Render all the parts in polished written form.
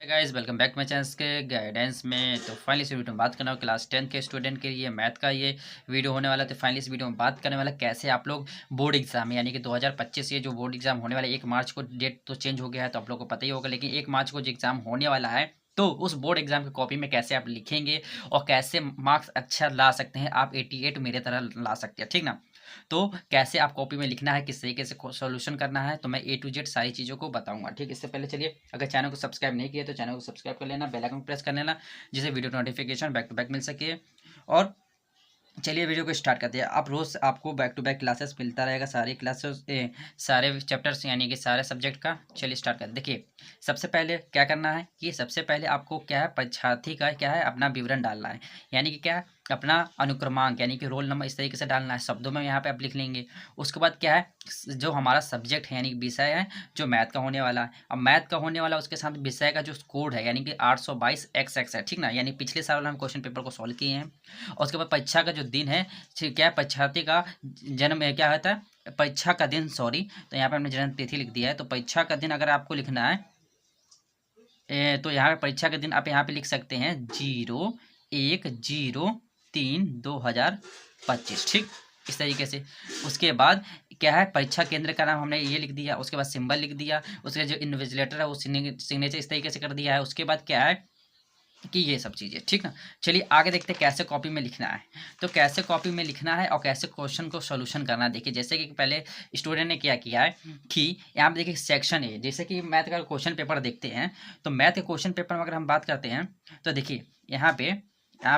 Guys welcome back my channel के guidance में। तो फाइनली इस वीडियो में बात करना क्लास 10 के स्टूडेंट के लिए मैथ का ये वीडियो होने वाला। तो फाइनली इस वीडियो में बात करने वाला कैसे आप लोग बोर्ड एग्जाम यानी कि 2025 ये जो बोर्ड एग्जाम होने वाला है, 1 मार्च को डेट तो चेंज हो गया है तो आप लोग को पता ही होगा, लेकिन 1 मार्च को जो एग्जाम होने वाला है तो उस बोर्ड एग्जाम की कॉपी में कैसे आप लिखेंगे और कैसे मार्क्स अच्छा ला सकते हैं, आप 88 मेरे तरह ला सकते हैं, ठीक ना। तो कैसे आप कॉपी में लिखना है, किस तरीके से सॉल्यूशन करना है, तो मैं ए टू जेड सारी चीज़ों को बताऊंगा, ठीक। इससे पहले चलिए, अगर चैनल को सब्सक्राइब नहीं किया तो चैनल को सब्सक्राइब कर लेना, बेल आइकन प्रेस कर लेना, जिससे video notification back to back मिल सके। और चलिए वीडियो को स्टार्ट करते हैं। आप रोज़ आपको बैक टू बैक क्लासेस मिलता रहेगा, सारी क्लासेस सारे चैप्टर्स यानी कि सारे सब्जेक्ट का। चलिए स्टार्ट करते हैं। देखिए, सबसे पहले क्या करना है कि सबसे पहले आपको क्या है, परीक्षार्थी का क्या है, अपना विवरण डालना है, यानी कि क्या है, अपना अनुक्रमांक यानी कि रोल नंबर इस तरीके से डालना है, शब्दों में यहाँ पे आप लिख लेंगे। उसके बाद क्या है, जो हमारा सब्जेक्ट है यानी कि विषय है, जो मैथ का होने वाला है। अब मैथ का होने वाला उसके साथ विषय का जो कोड है यानी कि 822XX है, ठीक ना। यानी पिछले साल हम क्वेश्चन पेपर को सॉल्व किए हैं। और उसके बाद परीक्षा का जो दिन है, क्या है, परीक्षार्थी का जन्म क्या होता है, परीक्षा का दिन, सॉरी, तो यहाँ पे हमने जन्म तिथि लिख दिया है। तो परीक्षा का दिन अगर आपको लिखना है तो यहाँ पे परीक्षा का दिन आप यहाँ पे लिख सकते हैं 01/03/2025, ठीक, इस तरीके से। उसके बाद क्या है, परीक्षा केंद्र का नाम हमने ये लिख दिया, उसके बाद सिंबल लिख दिया, उसके जो इन्विजिलेटर है वो सिग्नेचर इस तरीके से कर दिया है। उसके बाद क्या है कि ये सब चीज़ें, ठीक ना। चलिए आगे देखते हैं कैसे कॉपी में लिखना है। तो कैसे कॉपी में लिखना है और कैसे क्वेश्चन को सॉल्यूशन करना है। देखिए, जैसे कि पहले स्टूडेंट ने क्या किया है कि यहाँ पे देखिए सेक्शन ए, जैसे कि मैथ का क्वेश्चन पेपर देखते हैं, तो मैथ के क्वेश्चन पेपर में अगर हम बात करते हैं तो देखिए यहाँ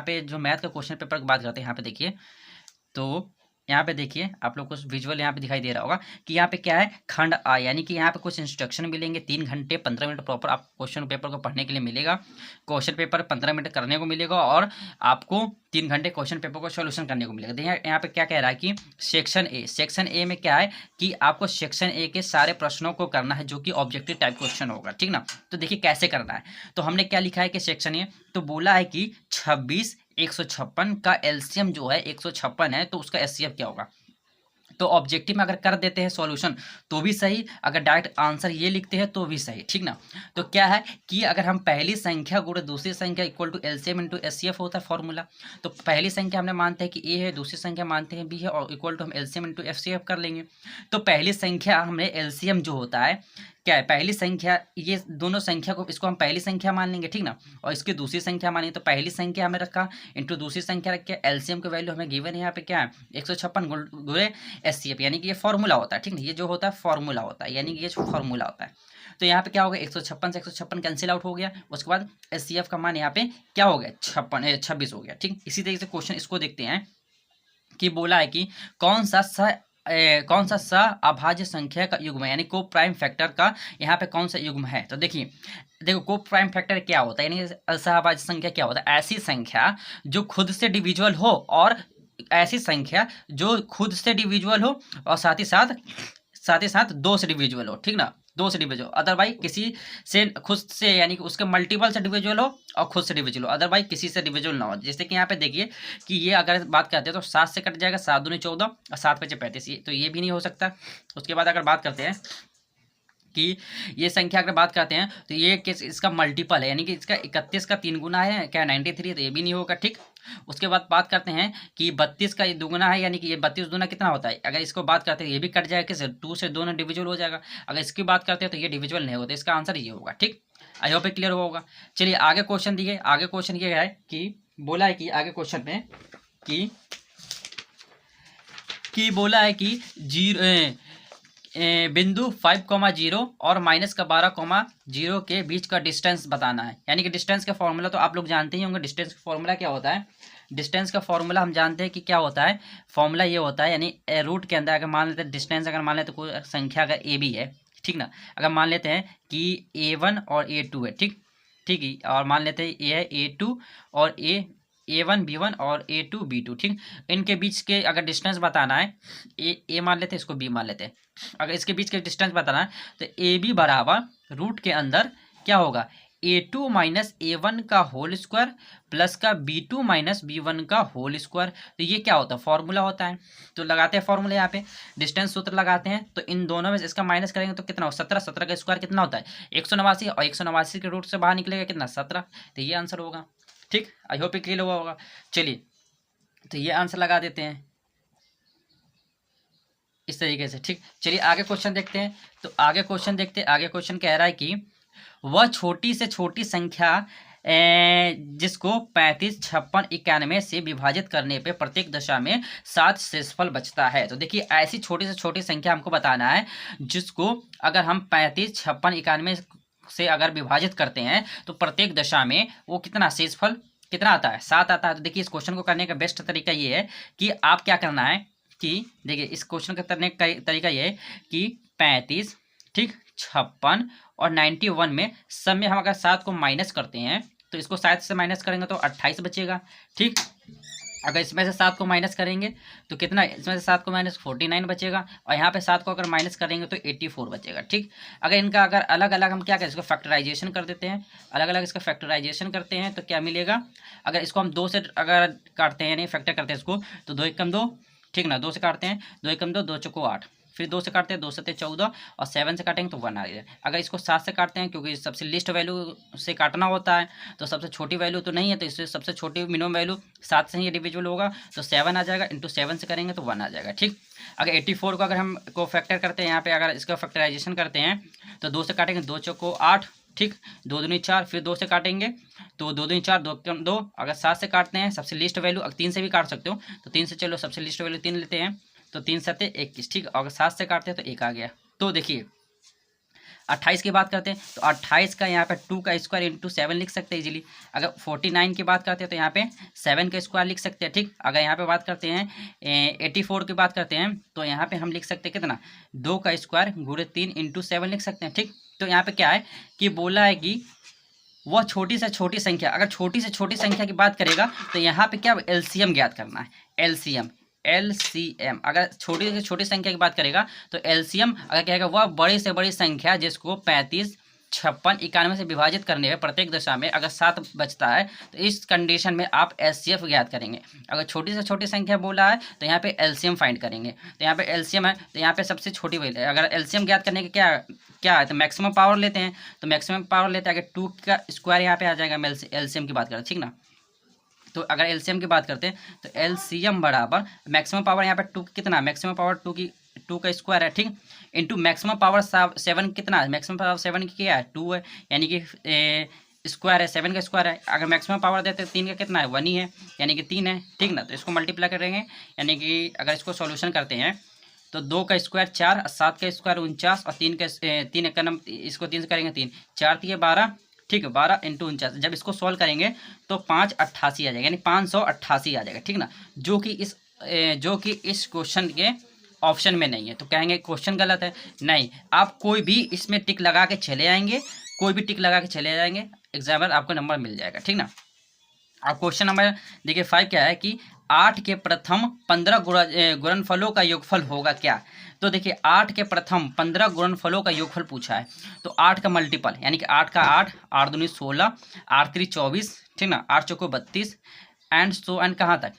पे जो मैथ का क्वेश्चन पेपर की बात करते हैं, यहाँ पे देखिए, तो यहाँ पे देखिए आप लोग को विजुअल यहाँ पे दिखाई दे रहा होगा कि यहाँ पे क्या है, खंड आ, यानी कि यहाँ पे कुछ इंस्ट्रक्शन मिलेंगे। 3 घंटे 15 मिनट प्रॉपर आप क्वेश्चन पेपर को पढ़ने के लिए मिलेगा, क्वेश्चन पेपर 15 मिनट करने को मिलेगा और आपको 3 घंटे क्वेश्चन पेपर को सॉल्यूशन करने को मिलेगा। देखिए यहाँ पे क्या कह रहा है कि सेक्शन ए में क्या है कि आपको सेक्शन ए के सारे प्रश्नों को करना है जो कि ऑब्जेक्टिव टाइप क्वेश्चन होगा, ठीक ना। तो देखिए कैसे करना है, तो हमने क्या लिखा है कि सेक्शन ए, तो बोला है कि 26 156 का एलसीएम जो है 156 है, तो उसका एचसीएफ क्या होगा। तो ऑब्जेक्टिव में अगर कर देते हैं सॉल्यूशन तो भी सही, अगर डायरेक्ट आंसर ये लिखते हैं तो भी सही, ठीक ना। तो क्या है कि अगर हम पहली संख्या गुणे दूसरी संख्या equal to LCM into HCF होता है फॉर्मूला। तो पहली संख्या हमने मानते हैं कि ए है, दूसरी संख्या मानते हैं बी है, और इक्वल टू हम एलसीएम इंटू एफसीएफ कर लेंगे। तो पहली संख्या हमने एलसीएम जो होता है क्या है, पहली संख्या, ये दोनों संख्या को, इसको हम पहली संख्या मान लेंगे, ठीक ना, और इसकी दूसरी संख्या मानेंगे। तो पहली संख्या हमें रखा इंटू दूसरी संख्या रख के एलसीएम की वैल्यू हमें गिवन है यहाँ पे क्या है 156 गुणे एचसीएफ, यानी कि ये फॉर्मूला होता है, ठीक है, ये जो होता है फॉर्मूला होता है, यानी कि ये जो फॉर्मूला होता है। तो यहाँ पे क्या हो गया, 156 से 156 कैंसिल आउट हो गया। उसके बाद एचसीएफ का मान यहाँ पे क्या हो गया, 26 हो गया, ठीक। इसी तरीके से क्वेश्चन इसको देखते हैं कि बोला है कि कौन सा सा अभाज्य संख्या का युग्म है, यानी को प्राइम फैक्टर का यहाँ पे कौन सा युग्म है। तो देखिए, देखो को प्राइम फैक्टर क्या होता है, यानी असहभाज्य संख्या क्या होता है, ऐसी संख्या जो खुद से डिविजुअल हो, और ऐसी संख्या जो खुद से डिविजुअल हो और साथ ही साथ 2 से डिविजुअल हो, ठीक ना, 2 से डिविजुअल, अदरवाइज किसी से खुद से यानी कि उसके मल्टीपल से डिविजुअल हो और खुद से डिविजुअल हो, अदरवाइज किसी से डिविजुअल ना हो। जैसे कि यहाँ पे देखिए कि ये अगर बात करते हैं तो 7 से कट जाएगा, 7 दूनी 14 और 7 पचे 35, तो ये भी नहीं हो सकता। उसके बाद अगर बात करते हैं कि ये संख्या अगर बात करते हैं तो ये किस इसका मल्टीपल है, यानी कि इसका 31 का 3 गुना है क्या 93, तो ये भी नहीं होगा, ठीक। उसके बाद बात करते हैं कि 32 का ये दुगुना है, यानी कि ये 32 दुना कितना होता है, अगर इसको बात करते हैं ये भी कट जाएगा, किस 2 से दोनों डिविजुअल हो जाएगा। अगर इसकी बात करते हैं तो ये डिविजुअल नहीं होता, इसका आंसर ये होगा, ठीक। आई होप क्लियर होगा। चलिए आगे क्वेश्चन दिए, आगे क्वेश्चन ये है कि बोला है कि आगे क्वेश्चन में कि बोला है कि बिंदु 5,0 और -12,0 के बीच का डिस्टेंस बताना है, यानी कि डिस्टेंस का फॉर्मूला तो आप लोग जानते ही होंगे। डिस्टेंस का फॉर्मूला क्या होता है, डिस्टेंस का फॉर्मूला हम जानते हैं कि क्या होता है, फॉर्मूला ये होता है, यानी रूट के अंदर अगर मान लेते हैं डिस्टेंस, अगर मान लेते कोई संख्या अगर ए बी है, ठीक ना, अगर मान लेते हैं कि A1 और A2 है, ठीक ठीक है, और मान लेते हैं ये है A2 और A1 B1 और A2 B2, ठीक। इनके बीच के अगर डिस्टेंस बताना है, ए मान लेते हैं, इसको बी मान लेते हैं, अगर इसके बीच के डिस्टेंस बताना है तो ए बी बराबर रूट के अंदर क्या होगा, A2 माइनस A1 का होल स्क्वायर प्लस का B2 माइनस B1 का होल स्क्वायर। तो ये क्या होता है, फॉर्मूला होता है। तो लगाते हैं फॉर्मूला, यहाँ पे डिस्टेंस सूत्र लगाते हैं। तो इन दोनों में से इसका माइनस करेंगे तो कितना हो, 17, 17 का स्क्वायर कितना होता है 189, और 189 के रूट से बाहर निकलेगा कितना 17। तो ये आंसर होगा। ठीक, आई होप क्लियर हुआ होगा। चलिए तो ये आंसर लगा देते हैं इस तरीके से। ठीक, चलिए आगे क्वेश्चन देखते हैं। तो आगे क्वेश्चन देखते हैं। आगे क्वेश्चन कह रहा है कि वह छोटी से छोटी संख्या जिसको 35, 56, 91 से विभाजित करने पे प्रत्येक दशा में 7 शेषफल बचता है। तो देखिए ऐसी छोटी से छोटी संख्या हमको बताना है जिसको अगर हम 35, 56, 91 से अगर विभाजित करते हैं तो प्रत्येक दशा में वो कितना शेषफल कितना आता है, 7 आता है। तो देखिए इस क्वेश्चन को करने का बेस्ट तरीका ये है कि आप क्या करना है कि देखिए इस क्वेश्चन का करने का तरीका ये है कि 35, ठीक, 56 और 91 में सब में हम अगर 7 को माइनस करते हैं तो इसको 7 से माइनस करेंगे तो 28 बचेगा। ठीक, अगर इसमें से 7 को माइनस करेंगे तो कितना, इसमें से 7 को माइनस 49 बचेगा, और यहाँ पे 7 को अगर माइनस करेंगे तो 84 बचेगा। ठीक, अगर इनका अगर अलग अलग हम क्या करें, इसको फैक्टराइजेशन कर देते हैं, अलग अलग इसका फैक्टराइजेशन करते हैं तो क्या मिलेगा, अगर इसको हम 2 से अगर काटते हैं यानी फैक्टर करते हैं इसको तो 2 एकम 2, ठीक ना, 2 से काटते हैं, 2 एकम 2, 2 चौको 8, फिर 2 से काटते हैं, 2 सत्ते 14, और 7 से काटेंगे तो 1 आ गया। अगर इसको 7 से काटते हैं क्योंकि सबसे लिस्ट वैल्यू से काटना होता है तो सबसे छोटी वैल्यू तो नहीं है, तो इससे सबसे छोटी मिनिमम वैल्यू 7 से ही डिविजिबल होगा, तो 7 आ जाएगा, इंटू 7 से करेंगे तो 1 आ जाएगा। ठीक, अगर 84 को अगर हम को फैक्टर करते हैं, यहाँ पे अगर इसका फैक्टराइजेशन करते हैं तो 2 से काटेंगे, 2 चौको 8, ठीक, 2 दूनी 4, फिर 2 से काटेंगे तो 2 दूनी 4, 2 कम 2, अगर 7 से काटते हैं सबसे लिस्ट वैल्यू, 3 से भी काट सकते हो तो 3 से, चलो सबसे लिस्ट वैल्यू 3 लेते हैं तो 3 सत्ते 21, ठीक, अगर 7 से काटते हैं तो 1 आ गया। तो देखिए 28 की बात करते हैं तो 28 का यहाँ पे 2 का स्क्वायर इंटू 7 लिख सकते हैं इजीली। अगर 49 की बात करते हैं तो यहाँ पे 7 का स्क्वायर लिख सकते हैं। ठीक, अगर यहाँ पे बात करते हैं 84 की बात करते हैं तो यहाँ पे हम लिख सकते हैं कितना, 2 का स्क्वायर गुणे 3 इंटू 7 लिख सकते हैं। ठीक, तो यहाँ पे क्या है कि बोला है कि वह छोटी से छोटी संख्या, अगर छोटी से छोटी संख्या की बात करेगा तो यहाँ पे क्या एलसीएम ज्ञात करना है, एलसीएम अगर छोटी से छोटी संख्या की बात करेगा तो एलसीएम अगर कहेगा वह बड़ी से बड़ी संख्या जिसको 35, 56, 91 से विभाजित करने में प्रत्येक दशा में अगर 7 बचता है तो इस कंडीशन में आप एचसीएफ ज्ञात करेंगे। अगर छोटी से छोटी संख्या बोला है तो यहाँ पे एलसीएम फाइंड करेंगे। तो यहाँ पे एलसीएम है तो यहाँ पे सबसे छोटी वैल्यू, अगर एलसीएम ज्ञात करने के क्या क्या है तो मैक्सिमम पावर लेते हैं, तो मैक्सिमम पावर लेते हैं, अगर 2 का स्क्वायर यहाँ पे आ जाएगा एलसीएम की बात करें, ठीक ना। तो अगर एलसीएम की बात करते हैं तो एलसीएम बराबर मैक्सिमम पावर यहाँ पे 2 कितना, मैक्सिमम पावर 2 का स्क्वायर है, ठीक, इंटू मैक्सिमम पावर 7 कितना है, मैक्सिमम पावर 7 की क्या है 2 है, यानी कि स्क्वायर है 7 का स्क्वायर है। अगर मैक्सिमम पावर देते हैं 3 का कितना है 1 ही है, यानी कि 3 है, ठीक ना। तो इसको मल्टीप्लाई करेंगे, यानी कि अगर इसको सॉल्यूशन करते हैं तो 2 का स्क्वायर 4, 7 का स्क्वायर 49, और 3 का 3 का नंबर, इसको 3 से करेंगे 3, 4 3 12, ठीक है, 12 इंटू 49, जब इसको सॉल्व करेंगे तो 588 आ जाएगा, यानी 588 आ जाएगा, ठीक ना, जो कि इस क्वेश्चन के ऑप्शन में नहीं है। तो कहेंगे क्वेश्चन गलत है, नहीं, आप कोई भी इसमें टिक लगा के चले आएंगे, कोई भी टिक लगा के चले जाएंगे, एग्जाम्पल आपको नंबर मिल जाएगा, ठीक ना। अब क्वेश्चन नंबर देखिए 5 क्या है कि 8 के प्रथम 15 गुणनफलों का योगफल होगा क्या। तो देखिए 8 के प्रथम 15 गुणनफलों का योगफल पूछा है, तो 8 का मल्टीपल यानी कि 8 का 8, 8 दूनी 16, 8 3 24, ठीक ना, 8 चौको 32 एंड सो एंड कहाँ तक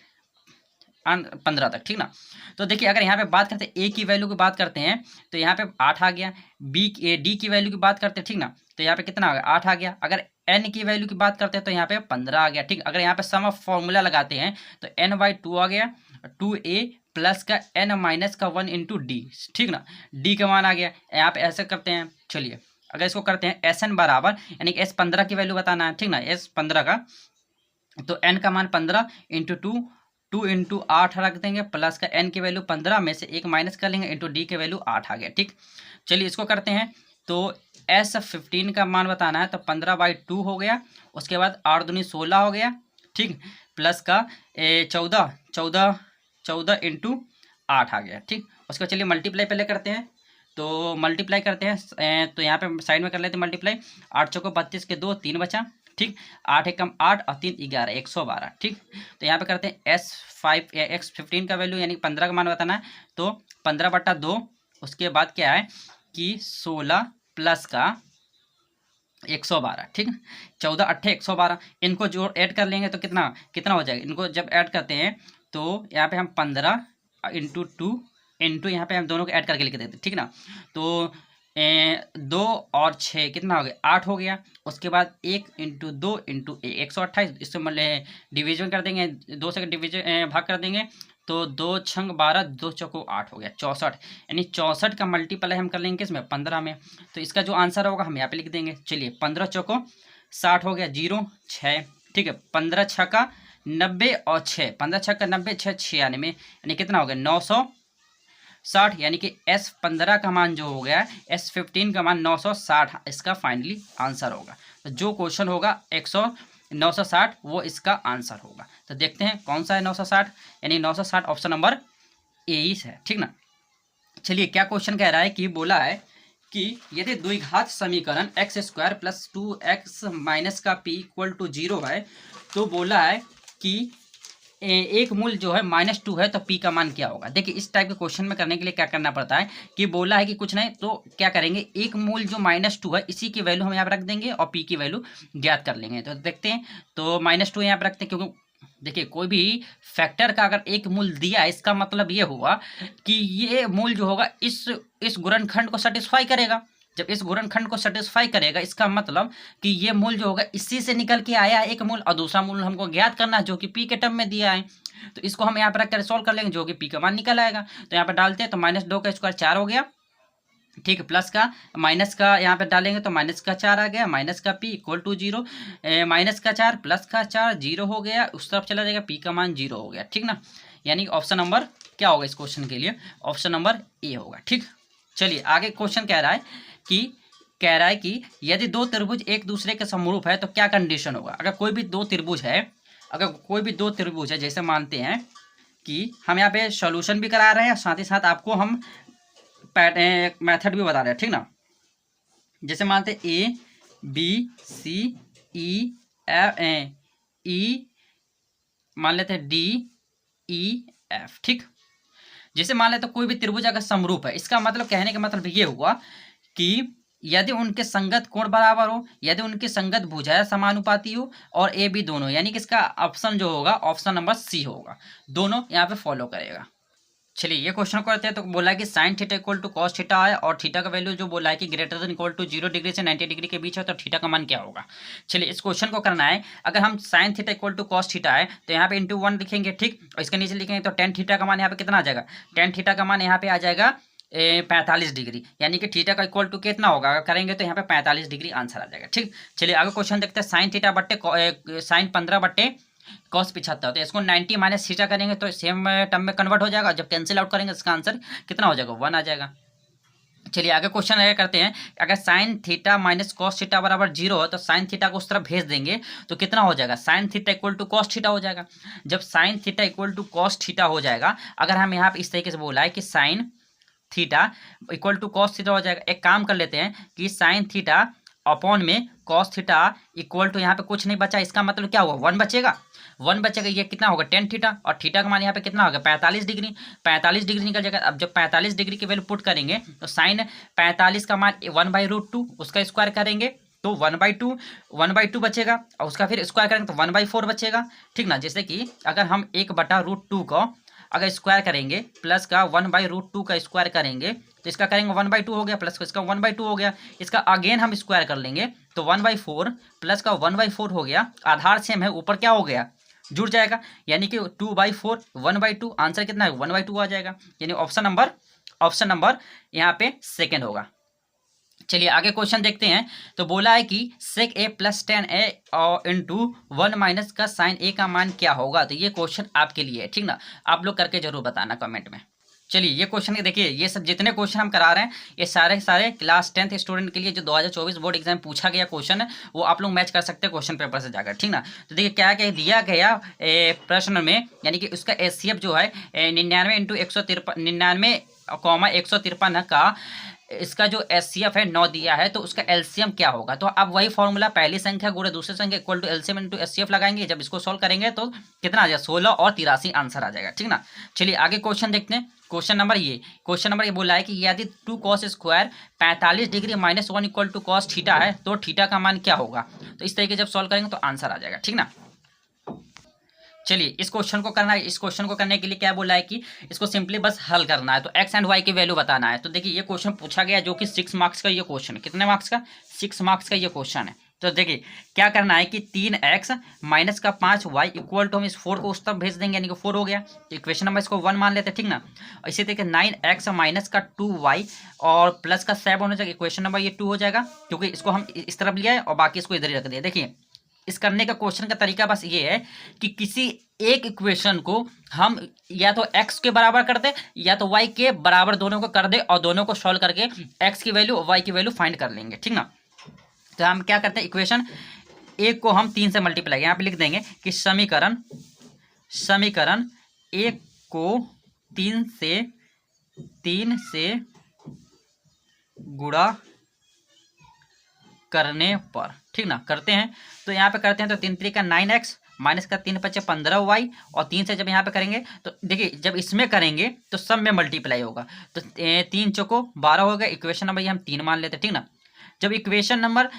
15 तक, ठीक ना। तो देखिए अगर यहाँ पे बात करते हैं ए की वैल्यू की बात करते हैं तो यहाँ पे 8 आ गया, डी की वैल्यू की बात करते हैं, ठीक ना, तो यहाँ पे कितना आ गया 8 आ गया। अगर एन की वैल्यू की बात करते हैं तो यहाँ पे 15 आ गया, ठीक। अगर यहाँ पे सम ऑफ फॉर्मूला लगाते हैं तो n/2 आ गया, 2a प्लस का n माइनस का 1 इंटू डी, ठीक ना, डी का मान आ गया। यहाँ पे ऐसे करते हैं, चलिए अगर इसको करते हैं SN बराबर यानी कि S15 की वैल्यू बताना है, ठीक ना, S15 का, तो n का मान 15 इंटू 2 इंटू 8 रख देंगे, प्लस का n की वैल्यू 15 में से 1 माइनस कर लेंगे, इंटू डी की वैल्यू 8 आ गया, ठीक। चलिए इसको करते हैं तो S15 का मान बताना है तो 15/2 हो गया, उसके बाद 8 दूनी 16 हो गया, ठीक, प्लस का 14 इंटू 8 आ गया, ठीक। उसको चलिए मल्टीप्लाई पहले करते हैं, तो मल्टीप्लाई करते हैं तो यहाँ पे साइड में कर लेते हैं मल्टीप्लाई, 8 चौको 32 के 2 3 बचा, ठीक, 8 एकम 8 और 3 11 112, ठीक। तो यहाँ पे करते हैं X15 का वैल्यू यानी 15 का मान बताना है, तो 15/2, उसके बाद क्या है कि 16 प्लस का 112, ठीक है। 14 8 112, इनको जोड़ ऐड कर लेंगे तो कितना कितना हो जाएगा। इनको जब ऐड करते हैं तो यहाँ पे हम 15 इंटू 2 इंटू यहाँ पे हम दोनों को ऐड करके लिख देते, ठीक ना। तो 2 और 6 कितना हो गया 8 हो गया। उसके बाद 1 इंटू 2 इंटू 128, इससे मतलब डिवीजन कर देंगे, 2 से डिवीजन भाग कर देंगे तो 2 छंग 12, 2 चौको 8 हो गया 64, यानी 64 का मल्टीप्लाई हम कर लेंगे किसमें 15 में। तो इसका जो आंसर होगा हम यहाँ पे लिख देंगे। चलिए 15 चौको 60 हो गया, 0 6, ठीक है। 15 छः का 90 और 6, 15 छः का 90 6 96, यानी कितना हो गया 960, यानी कि S15 का मान जो हो गया S15 का मान 960 इसका फाइनली आंसर होगा। तो जो क्वेश्चन होगा 960 वो इसका आंसर होगा। तो देखते हैं कौन सा है 960, यानी 960 ऑप्शन नंबर ए ही है, ठीक ना। चलिए क्या क्वेश्चन कह रहा है कि बोला है कि यदि द्विघात समीकरण x² प्लस 2x माइनस का p इक्वल टू 0 है, तो बोला है कि एक मूल जो है -2 है तो p का मान क्या होगा। देखिए इस टाइप के क्वेश्चन में करने के लिए क्या करना पड़ता है कि बोला है कि कुछ नहीं तो क्या करेंगे, एक मूल जो -2 है इसी की वैल्यू हम यहाँ पर रख देंगे और p की वैल्यू ज्ञात कर लेंगे। तो देखते हैं, तो -2 यहाँ पर रखते हैं, क्योंकि देखिए कोई भी फैक्टर का अगर एक मूल दिया इसका मतलब ये हुआ कि ये मूल जो होगा इस गुणनखंड को सेटिस्फाई करेगा। जब इस गुणनखंड को सेटिस्फाई करेगा इसका मतलब कि ये मूल जो होगा इसी से निकल के आया एक मूल, और दूसरा मूल हमको ज्ञात करना है जो कि पी के टर्म में दिया है। तो इसको हम यहाँ पर रखकर सॉल्व कर लेंगे जो कि पी का मान निकल आएगा। तो यहाँ पर डालते हैं तो -2 का स्क्वायर 4 हो गया, ठीक है। प्लस का माइनस का यहाँ पे डालेंगे तो माइनस का 4 आ गया, माइनस का p इक्वल टू 0, माइनस का 4 प्लस का 4 0 हो गया, उस तरफ चला जाएगा p का मान 0 हो गया, ठीक ना। यानी ऑप्शन नंबर क्या होगा इस क्वेश्चन के लिए, ऑप्शन नंबर ए होगा, ठीक। चलिए आगे क्वेश्चन कह रहा है कि यदि दो त्रिभुज एक दूसरे के समरूप है तो क्या कंडीशन होगा। अगर कोई भी दो त्रिभुज है, जैसे मानते हैं कि हम यहाँ पे सॉल्यूशन भी करा रहे हैं, साथ ही साथ आपको हम मेथड भी बता रहे हैं, ठीक ना। जैसे मानते ए बी सी ई मान लेते हैं डी ई एफ, ठीक। जैसे मान लेते कोई भी त्रिभुज अगर समरूप है, इसका मतलब कहने का मतलब ये हुआ कि यदि उनके संगत कोण बराबर हो, यदि उनकी संगत भुजाएं समानुपाती हो और ए बी दोनों, यानी कि इसका ऑप्शन जो होगा ऑप्शन नंबर सी होगा, दोनों यहाँ पे फॉलो करेगा। चलिए ये क्वेश्चन करते हैं। तो बोला है कि sine theta equal to cos theta है और थीटा का वैल्यू जो बोला है कि greater than equal to 0 degree से 90 डिग्री के बीच है, तो थीटा का मान क्या होगा। चलिए इस क्वेश्चन को करना है। अगर हम sine theta equal to cos theta है तो यहाँ पे इंटू 1 लिखेंगे, ठीक। और इसके नीचे लिखेंगे तो टेन थीटा का मान यहाँ पे कितना आ जाएगा, टेन थीटा का मान यहाँ पे आ जाएगा 45 डिग्री, यानी कि थीटा का इक्वल टू कितना होगा, अगर करेंगे तो यहाँ पे 45 डिग्री आंसर आ जाएगा, ठीक। चलिए आगे क्वेश्चन देखते हैं। साइन थीटा बट्टे साइन 15 बट्टे कॉस 75, तो इसको 90 माइनस थीटा करेंगे तो सेम टर्म में कन्वर्ट हो जाएगा। जब कैंसिल आउट करेंगे इसका आंसर कितना हो जाएगा 1 आ जाएगा। चलिए आगे क्वेश्चन आगे करते हैं। अगर sine theta minus cos theta बराबर 0 हो तो साइन थीटा को उस तरफ भेज देंगे तो कितना हो जाएगा, sine theta equal to cos theta हो जाएगा। जब sine theta equal to cos theta हो जाएगा, अगर हम यहाँ पे इस तरीके से बोला है कि sine theta equal to cos theta हो जाएगा, एक काम कर लेते हैं कि साइन थीटा अपॉन में कॉस थीटा इक्वल टू यहाँ पे कुछ नहीं बचा, इसका मतलब क्या होगा 1 बचेगा, 1 बचेगा। ये कितना होगा टेन थीटा, और थीटा का मान यहाँ पे कितना होगा 45 डिग्री, 45 डिग्री निकल जाएगा। अब जब 45 डिग्री की वैल्यू पुट करेंगे तो साइन 45 का मान 1/√2, उसका स्क्वायर करेंगे तो 1/2 बचेगा, और उसका फिर स्क्वायर करेंगे तो 1/4 बचेगा, ठीक ना। जैसे कि अगर हम 1/√2 को अगर स्क्वायर करेंगे प्लस का 1/√2 का स्क्वायर करेंगे तो इसका करेंगे 1/2 हो गया, प्लस का इसका 1/2 हो गया, इसका अगेन हम स्क्वायर कर लेंगे तो 1/4 प्लस का 1/4 हो गया। आधार सेम है, ऊपर क्या हो गया जुड़ जाएगा, यानी कि 2/4 1/2, आंसर कितना है 1/2 आ जाएगा। यानी ऑप्शन नंबर यहाँ पे सेकेंड होगा। चलिए आगे क्वेश्चन देखते हैं। तो बोला है कि सेक ए प्लस 10a इंटू 1 माइनस का साइन ए का मान क्या होगा। तो ये क्वेश्चन आपके लिए है, ठीक ना, आप लोग करके जरूर बताना कमेंट में। चलिए ये क्वेश्चन देखिए, ये सब जितने क्वेश्चन हम करा रहे हैं ये सारे क्लास 10th स्टूडेंट के लिए जो 2024 बोर्ड एग्जाम पूछा गया क्वेश्चन है वो आप लोग मैच कर सकते हैं क्वेश्चन पेपर से जाकर, ठीक ना। तो देखिए क्या क्या दिया गया प्रश्न में, यानी कि उसका एचसीएफ जो है 99 इंटू 153 का इसका जो एचसीएफ है 9 दिया है, तो उसका एलसीएम क्या होगा। तो अब वही फॉर्मूला पहली संख्या गुणे दूसरी संख्या equal to LCM into HCF लगाएंगे। जब इसको सॉल्व करेंगे तो कितना आ जाएगा 16 और 83 आंसर आ जाएगा, ठीक ना। चलिए आगे क्वेश्चन देखते हैं। क्वेश्चन नंबर ये बोला है कि यदि 2 cos square 45 degree -1 equal to cos theta है तो थीटा का मान क्या होगा। तो इस तरीके जब सॉल्व करेंगे तो आंसर आ जाएगा, ठीक ना। चलिए इस क्वेश्चन को करना है। इस क्वेश्चन को करने के लिए क्या बोला है कि इसको सिंपली बस हल करना है, तो एक्स एंड वाई की वैल्यू बताना है। तो देखिए ये क्वेश्चन पूछा गया जो कि 6 मार्क्स का ये क्वेश्चन है। कितने मार्क्स का? 6 मार्क्स का ये क्वेश्चन है। तो देखिए क्या करना है कि 3x माइनस का 5y इक्वल टू हम इस 4 को उस तरफ भेज देंगे, यानी कि 4 हो गया। तो इक्वेशन नंबर इसको 1 मान लेते हैं, ठीक ना। और इसी तरीके 9x माइनस का 2y और प्लस का 7 होने चाहिए। इक्वेशन नंबर ये 2 हो जाएगा, क्योंकि इसको हम इस तरफ लिया है और बाकी इसको इधर ही रख दिया। देखिए इस करने का क्वेश्चन का तरीका बस ये है कि किसी एक इक्वेशन को हम या तो x के बराबर कर दे या तो y के बराबर, दोनों को कर दे और दोनों को सॉल्व करके x की वैल्यू और y की वैल्यू फाइंड कर लेंगे, ठीक ना। तो हम क्या करते हैं, इक्वेशन एक को हम 3 से मल्टीप्लाई यहाँ पे लिख देंगे कि समीकरण एक को 3 से गुणा करने पर, ठीक ना, करते हैं। तो यहाँ पे करते हैं तो 3 3 का 9x माइनस का 3 5 15y और 3 से जब यहाँ पे करेंगे तो देखिए जब इसमें करेंगे तो सब में मल्टीप्लाई होगा। तो 3 चौको 12 हो गया। इक्वेशन नंबर ये हम 3 मान लेते हैं, ठीक ना। जब इक्वेशन नंबर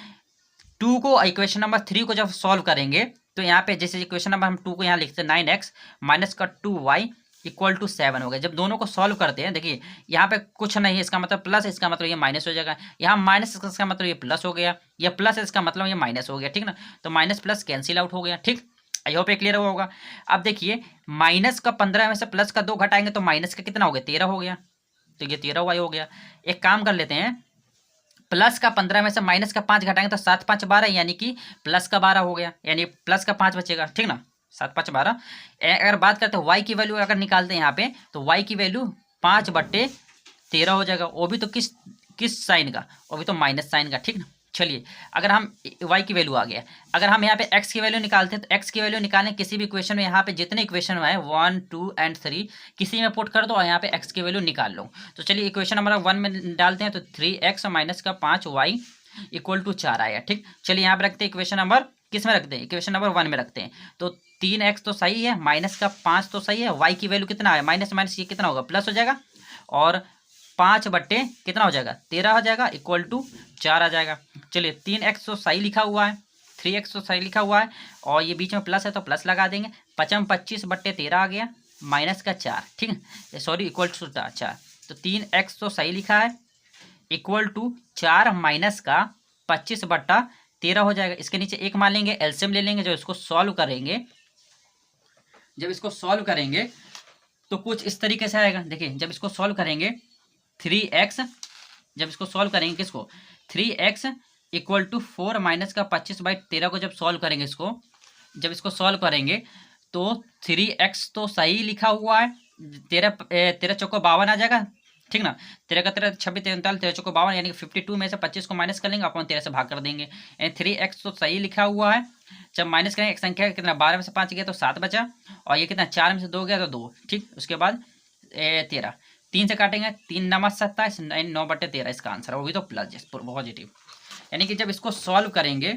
2 को इक्वेशन नंबर 3 को जब सॉल्व करेंगे तो यहाँ पे जैसे इक्वेशन नंबर हम 2 को यहाँ लिखते हैं 9x माइनस का 2y इक्वल टू 7 हो गया। जब दोनों को सॉल्व करते हैं देखिए यहाँ पे कुछ नहीं है, इसका मतलब प्लस, इसका मतलब ये माइनस हो जाएगा। यहाँ माइनस इसका मतलब ये प्लस हो गया, या प्लस इसका मतलब ये माइनस हो गया, ठीक ना। तो माइनस प्लस कैंसिल आउट हो गया, ठीक। आई होप ये क्लियर होगा। अब देखिए माइनस का 15 में से प्लस का 2 घटाएंगे तो माइनस का कितना हो गया, 13 हो गया। तो ये 13y हो गया। एक काम कर लेते हैं, प्लस का 15 में से माइनस का 5 घटाएंगे तो 7 5 12, यानी कि प्लस का 12 हो गया, यानी प्लस का 5 बचेगा, ठीक ना। 7 5 12। अगर बात करते हैं वाई की वैल्यू अगर निकालते हैं यहाँ पे तो वाई की वैल्यू 5/13 हो जाएगा। वो भी तो किस साइन का, वो भी तो माइनस साइन का, ठीक ना। चलिए अगर हम y की वैल्यू आ गया, अगर हम यहाँ पे x की वैल्यू निकालते हैं तो x की वैल्यू निकालने किसी भी इक्वेशन में यहाँ पे जितने इक्वेशन में है 1 2 एंड 3 किसी में पुट कर दो और यहाँ पे x की वैल्यू निकाल लो। तो चलिए इक्वेशन नंबर 1 में डालते हैं तो 3x माइनस का 5y इक्वल टू 4 आया, ठीक। चलिए यहाँ पे रखते हैं इक्वेशन नंबर, किस में रखते हैं, इक्वेशन नंबर 1 में रखते हैं। तो 3x तो सही है, माइनस का 5 तो सही है, y की वैल्यू कितना है, माइनस माइनस ये कितना होगा, प्लस हो जाएगा, और 5/, कितना हो जाएगा, 13 हो जाएगा, इक्वल टू 4 आ जाएगा। चलिए 3x तो सही लिखा हुआ है, 3x तो सही लिखा हुआ है, और ये बीच में प्लस है तो प्लस लगा देंगे। 25/13 आ गया, माइनस का 4, ठीक है, सॉरी इक्वल टू 4। तो 3x तो सही लिखा है, इक्वल टू 4 माइनस का 25/13 हो जाएगा। इसके नीचे 1 मान लेंगे, एलसीएम ले लेंगे। जब इसको सॉल्व करेंगे तो कुछ इस तरीके से आएगा। देखिए जब इसको सॉल्व करेंगे 3x, जब इसको सॉल्व करेंगे किसको, 3x इक्वल टू 4 माइनस का 25/13 को जब सॉल्व करेंगे, जब इसको सॉल्व करेंगे तो 3x तो सही लिखा हुआ है, 13 चौको 52 आ जाएगा, ठीक ना। 13 का 13 26 43 13 चौको 52, यानी कि 52 में से 25 को माइनस कर लेंगे, अपन 13 से भाग कर देंगे। 3x तो सही लिखा हुआ है। जब माइनस करेंगे एक संख्या कितना, 12 में से 5 गया तो 7 बचा, और ये कितना 4 में से 2 गया तो 2, ठीक। उसके बाद 13 3 से काटेंगे, 3 9 27, 9/13 इसका आंसर है, वो भी तो प्लस पॉजिटिव। यानी कि जब इसको सॉल्व करेंगे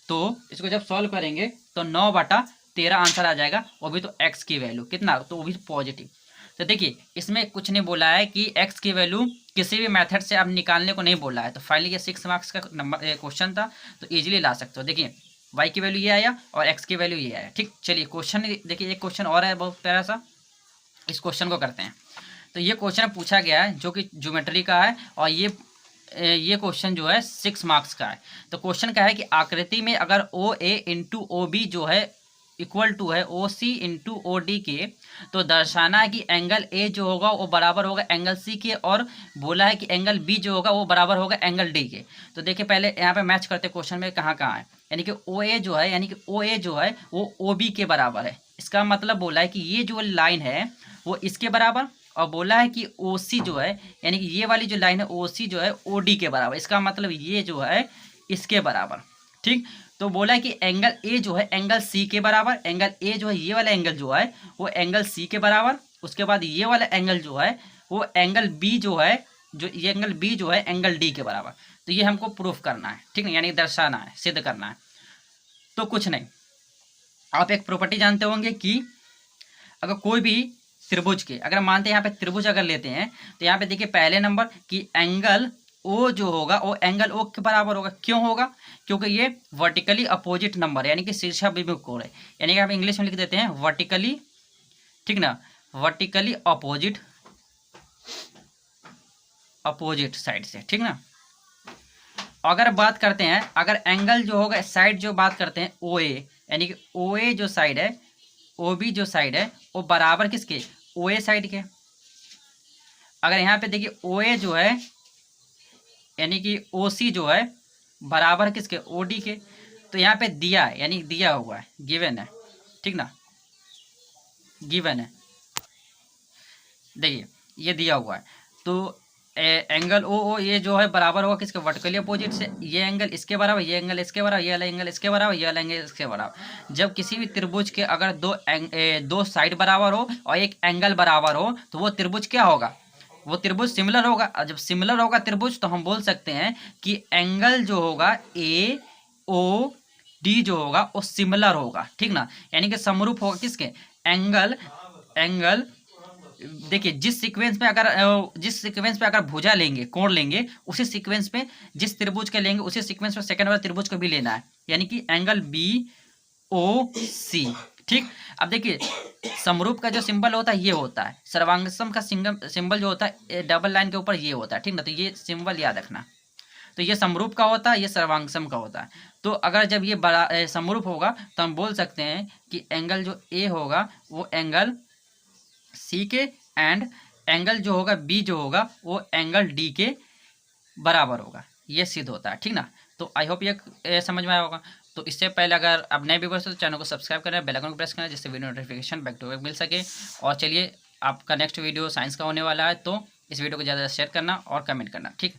तो इसको जब सॉल्व करेंगे तो 9/13 आंसर आ जाएगा, वो भी तो x की वैल्यू कितना, तो वो भी पॉजिटिव। तो देखिए इसमें कुछ नहीं बोला है कि x की वैल्यू किसी भी मेथड से अब निकालने को नहीं बोला है। तो फाइनली ये 6 मार्क्स का नंबर क्वेश्चन था, तो इजीली ला सकते हो। देखिए y की वैल्यू ये आया और x की वैल्यू ये आया, ठीक। चलिए क्वेश्चन देखिए, एक क्वेश्चन और है बहुत प्यारा सा, इस क्वेश्चन को करते हैं। तो ये क्वेश्चन पूछा गया है जो कि ज्योमेट्री का है, और ये क्वेश्चन जो है 6 मार्क्स का है। तो क्वेश्चन क्या है कि आकृति में अगर OA इंटू OB जो है इक्वल टू है OC इंटू OD के, तो दर्शाना है कि एंगल A जो होगा वो बराबर होगा एंगल C के, और बोला है कि एंगल B जो होगा वो बराबर होगा एंगल D के। तो देखिए पहले यहाँ पे मैच करते क्वेश्चन में कहाँ कहाँ है, यानी कि OA जो है वो OB के बराबर है। इसका मतलब बोला है कि ये जो लाइन है वो इसके बराबर, और बोला है कि OC जो है, यानी कि ये वाली जो लाइन है OC जो है OD के बराबर। इसका मतलब ये जो है इसके बराबर, ठीक। तो बोला है कि एंगल A जो है एंगल C के बराबर, एंगल A जो है ये वाला एंगल जो है वो एंगल C के बराबर। उसके बाद ये वाला एंगल जो है वो एंगल B जो है, जो ये एंगल B जो है एंगल D के बराबर। तो ये हमको प्रूफ करना है, ठीक है, यानी दर्शाना है, सिद्ध करना है। तो कुछ नहीं, आप एक प्रॉपर्टी जानते होंगे कि अगर कोई भी त्रिभुज के, अगर मानते हैं यहाँ पे त्रिभुज अगर लेते हैं तो यहाँ पे देखिए पहले नंबर कि एंगल ओ जो होगा वो एंगल ओ के बराबर होगा। क्यों होगा? क्योंकि ये वर्टिकली अपोजिट नंबर है, यानी कि शीर्षाभिमुख कोण है, यानी कि आप इंग्लिश में लिख देते हैं वर्टिकली, ठीक ना, वर्टिकली अपोजिट साइड से, ठीक ना। अगर बात करते हैं, अगर एंगल जो होगा साइड जो बात करते हैं ओ ए, यानी कि ओ ए जो साइड है, ओ बी जो साइड है वो बराबर किसके? ओ ए साइड के। अगर यहाँ पे देखिए ओ ए जो है यानी कि ओ सी जो है बराबर किसके? ओ डी के। तो यहाँ पे दिया है, यानी दिया हुआ है, गिवन है, ठीक ना, गिवन है, देखिए ये दिया हुआ है। तो एंगल ओ ओ ये जो है बराबर होगा किसके? वर्टिकली अपोजिट से। ये एंगल इसके बराबर, ये एंगल इसके बराबर, ये वाला एंगल इसके बराबर, ये वाला एंगल इसके बराबर। जब किसी भी त्रिभुज के अगर दो साइड बराबर हो और एक एंगल बराबर हो तो वो त्रिभुज क्या होगा? वो त्रिभुज सिमिलर होगा। और जब सिमिलर होगा त्रिभुज तो हम बोल सकते हैं कि एंगल जो होगा ए ओ डी जो होगा वो सिमिलर होगा, ठीक ना, यानी कि समरूप होगा किसके? एंगल देखिए जिस सीक्वेंस पे अगर भुजा लेंगे, कोण लेंगे, उसी सीक्वेंस पे जिस त्रिभुज के लेंगे उसी सीक्वेंस पे सेकंड वाला त्रिभुज को भी लेना है, यानी कि एंगल बी ओ सी, ठीक। अब देखिए समरूप का जो सिंबल होता है ये होता है, सर्वांगसम का सिंबल जो होता है डबल लाइन के ऊपर ये होता है, ठीक ना, तो ये सिंबल याद रखना। तो ये समरूप का होता है, ये सर्वांगसम का होता है। तो अगर जब ये बड़ा समरूप होगा तो हम बोल सकते हैं कि एंगल जो ए होगा वो एंगल सी के एंड एंगल जो होगा बी जो होगा वो एंगल डी के बराबर होगा, ये सिद्ध होता है, ठीक ना। तो आई होप ये समझ में आया होगा। तो इससे पहले अगर आप नए व्यूअर्स हो तो चैनल को सब्सक्राइब करें, बेल आइकन को प्रेस करें, जिससे video notification back to back मिल सके। और चलिए आपका नेक्स्ट वीडियो साइंस का होने वाला है, तो इस वीडियो को ज़्यादा शेयर करना और कमेंट करना, ठीक।